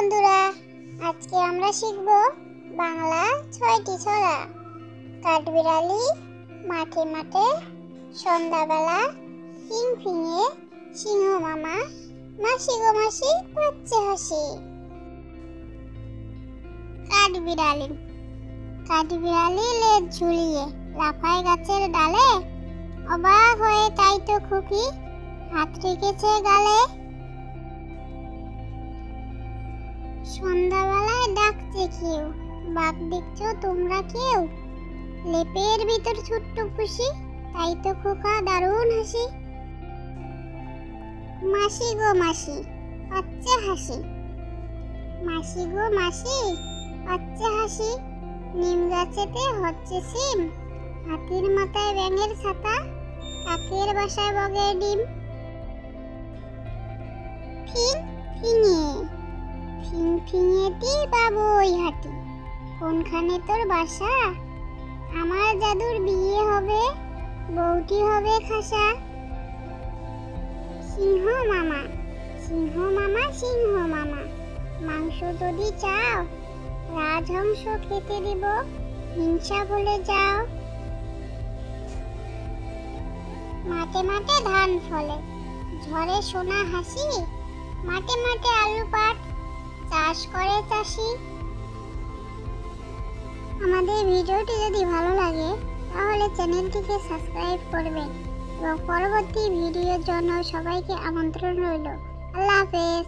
বন্ধুরা, আজকে আমরা শিখব বাংলা 6টি ছড়া। কাঠবিড়ালি, মাঠে মাঠে, সন্ধ্যাবেলা, ফিঙে সিংহ মামা, মাসি গো মাসি পাচ্ছে হাসি। কাঠবিড়ালি কাঠবিড়ালি লেজ ঝুলিয়ে লাফায় গাছের ডালে, অবাক হয়ে তাই তো খুকি হাত রেখেছে গালে। সন্ধ্যাবেলায় ডাকছে কেউ, বাঘ দেখছো তোমরা কেউ? লেপের ভিতর ছোট্ট খুশি, তাই তো খোকা দারুণ হাসি। মাসি গো মাসি পাচ্ছে হাসি, মাসি গো মাসি পাচ্ছে হাসি। নিম গাছেতে হচ্ছে সিম, হাতির মাথায় ব্যাঙের ছাতা, কাকের বাসায় বগের ডিম। ফিঙেটি বাবুই হাঁটি, কোনখানে তোর বাসা? আমার জাদুর বিয়ে হবে, বউটি হবে খাসা। সিংহ মামা সিংহ মামা সিংহ মামা, মাংস যদি চাও রাজহংস খেতে দিব, হিংসা বলে যাও। মাঠে মাঠে ধান ফলে, ঝড়ে সোনা হাসি, মাঠে মাঠে আলু পাট চাষ করে চাষি। আমাদের ভিডিওটি যদি ভালো লাগে তাহলে চ্যানেলটিকে সাবস্ক্রাইব করবেন এবং পরবর্তী ভিডিওর জন্য সবাইকে আমন্ত্রণ রইল। আল্লাহ হাফেজ।